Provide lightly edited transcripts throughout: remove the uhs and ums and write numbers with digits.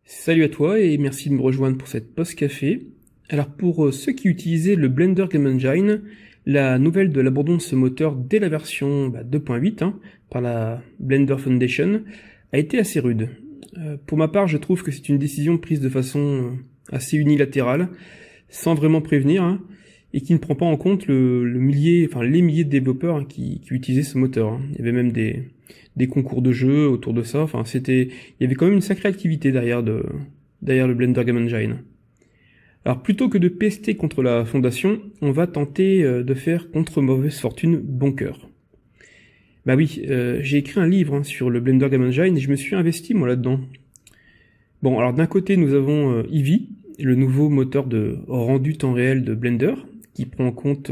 Salut à toi et merci de me rejoindre pour cette pause café. Alors pour ceux qui utilisaient le Blender Game Engine, la nouvelle de l'abandon de ce moteur dès la version 2.8 par la Blender Foundation a été assez rude. Pour ma part, je trouve que c'est une décision prise de façon assez unilatérale, sans vraiment prévenir, et qui ne prend pas en compte les milliers de développeurs qui utilisaient ce moteur. Il y avait même des concours de jeux autour de ça. Il y avait quand même une sacrée activité derrière le Blender Game Engine. Alors plutôt que de pester contre la fondation, on va tenter de faire contre mauvaise fortune bon cœur. Bah oui, j'ai écrit un livre sur le Blender Game Engine et je me suis investi moi là-dedans. Bon, alors d'un côté nous avons Eevee, le nouveau moteur de rendu temps réel de Blender, qui prend en compte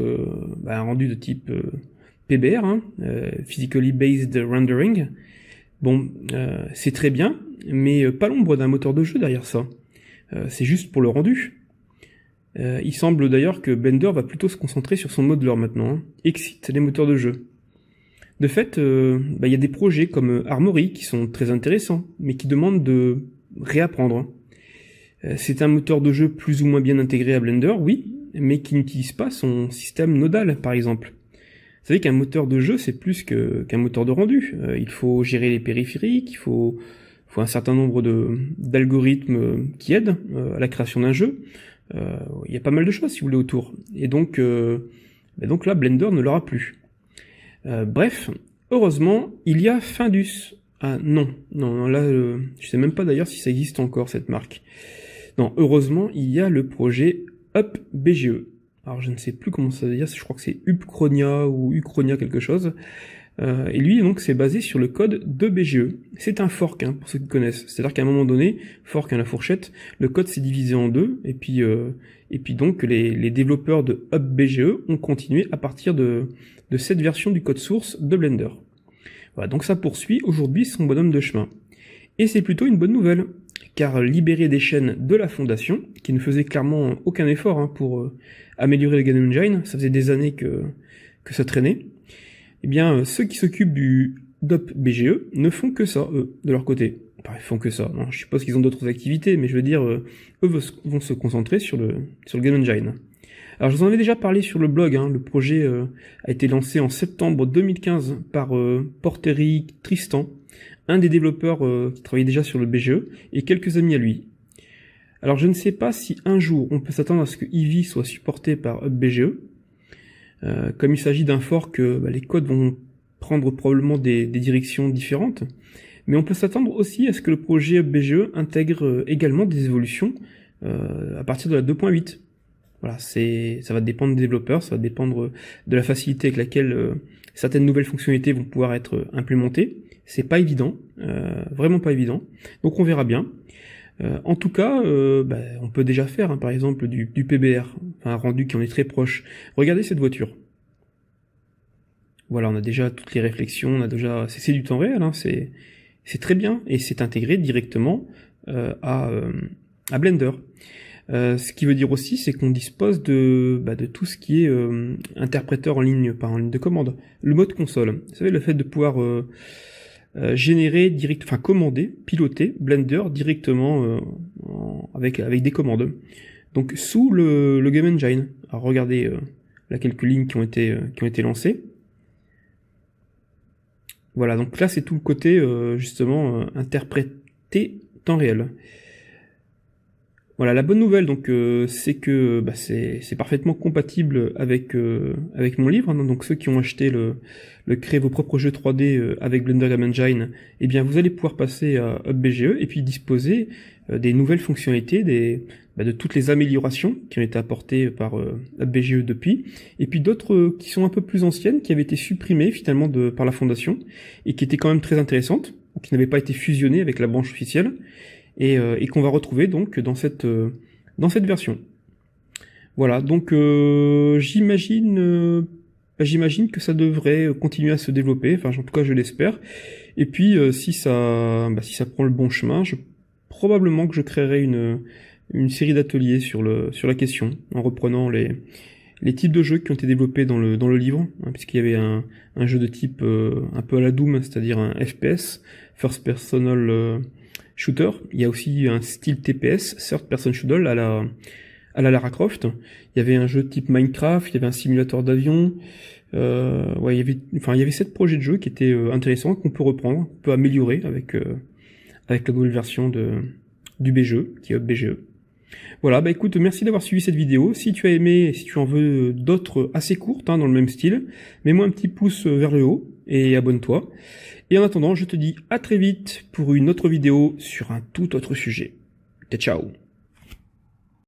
un rendu de type PBR, Physically Based Rendering. Bon, c'est très bien, mais pas l'ombre d'un moteur de jeu derrière ça. C'est juste pour le rendu. Il semble d'ailleurs que Blender va plutôt se concentrer sur son modeler maintenant, excite les moteurs de jeu. De fait, y a des projets comme Armory qui sont très intéressants, mais qui demandent de réapprendre. C'est un moteur de jeu plus ou moins bien intégré à Blender, oui, mais qui n'utilise pas son système nodal, par exemple. Vous savez qu'un moteur de jeu, c'est plus qu'un moteur de rendu. Il faut gérer les périphériques, il faut un certain nombre d'algorithmes qui aident à la création d'un jeu. Il y a pas mal de choses, si vous voulez, autour. Et donc là, Blender ne l'aura plus. Bref, heureusement, il y a Findus. Ah non, là, je sais même pas d'ailleurs si ça existe encore, cette marque. Non, heureusement, il y a le projet UpBGE. Alors je ne sais plus comment ça veut dire, je crois que c'est Upchronia ou Uchronia quelque chose. Et lui, donc, c'est basé sur le code de BGE. C'est un fork, pour ceux qui connaissent. C'est-à-dire qu'à un moment donné, fork la fourchette, le code s'est divisé en deux, et puis donc les développeurs de UpBGE ont continué à partir de cette version du code source de Blender. Voilà, donc ça poursuit aujourd'hui son bonhomme de chemin. Et c'est plutôt une bonne nouvelle, car libéré des chaînes de la fondation, qui ne faisait clairement aucun effort pour améliorer le Game Engine, ça faisait des années que ça traînait, eh bien ceux qui s'occupent du UpBGE ne font que ça, eux, de leur côté. Enfin, ils font que ça, non, je suppose qu'ils ont d'autres activités, mais je veux dire, eux vont se concentrer sur le Game Engine. Alors je vous en avais déjà parlé sur le blog, le projet a été lancé en septembre 2015 par Portery Tristan, un des développeurs qui travaillait déjà sur le BGE, et quelques amis à lui. Alors je ne sais pas si un jour on peut s'attendre à ce que Eevee soit supporté par UpBGE. Comme il s'agit d'un fork, les codes vont prendre probablement des directions différentes, mais on peut s'attendre aussi à ce que le projet UpBGE intègre également des évolutions à partir de la 2.8. Voilà, ça va dépendre des développeurs, ça va dépendre de la facilité avec laquelle certaines nouvelles fonctionnalités vont pouvoir être implémentées. C'est pas évident, vraiment pas évident. Donc on verra bien. En tout cas, on peut déjà faire, par exemple, du PBR, un rendu qui en est très proche. Regardez cette voiture. Voilà, on a déjà toutes les réflexions, c'est du temps réel, c'est très bien, et c'est intégré directement à Blender. Ce qui veut dire aussi, c'est qu'on dispose de tout ce qui est interpréteur en ligne, en ligne de commande. Le mode console, vous savez, le fait de pouvoir générer commander, piloter Blender directement avec des commandes. Donc sous le Game Engine. Alors regardez là quelques lignes qui ont été lancées. Voilà, donc là c'est tout le côté justement interprété temps réel. Voilà, la bonne nouvelle, donc, c'est que c'est parfaitement compatible avec mon livre. Donc ceux qui ont acheté le créer vos propres jeux 3D avec Blender Game Engine, eh bien vous allez pouvoir passer à UpBGE et puis disposer des nouvelles fonctionnalités, de toutes les améliorations qui ont été apportées par UpBGE depuis, et puis d'autres qui sont un peu plus anciennes, qui avaient été supprimées finalement par la fondation et qui étaient quand même très intéressantes, ou qui n'avaient pas été fusionnées avec la branche officielle. Et qu'on va retrouver donc dans cette version. Voilà, donc j'imagine que ça devrait continuer à se développer, en tout cas je l'espère. Et puis si ça prend le bon chemin, probablement que je créerai une série d'ateliers sur la question, en reprenant les types de jeux qui ont été développés dans le livre, puisqu'il y avait un jeu de type un peu à la Doom, c'est-à-dire un FPS, First Personal shooter. Il y a aussi un style TPS, Third Person Shooter, à la Lara Croft. Il y avait un jeu type Minecraft, il y avait un simulateur d'avion. Ouais, il y avait 7 projets de jeux qui étaient intéressants, qu'on peut reprendre, qu'on peut améliorer avec la nouvelle version du BGE, qui est BGE. Voilà, bah écoute, merci d'avoir suivi cette vidéo. Si tu as aimé, si tu en veux d'autres assez courtes, dans le même style, mets-moi un petit pouce vers le haut et abonne-toi. Et en attendant, je te dis à très vite pour une autre vidéo sur un tout autre sujet. Ciao.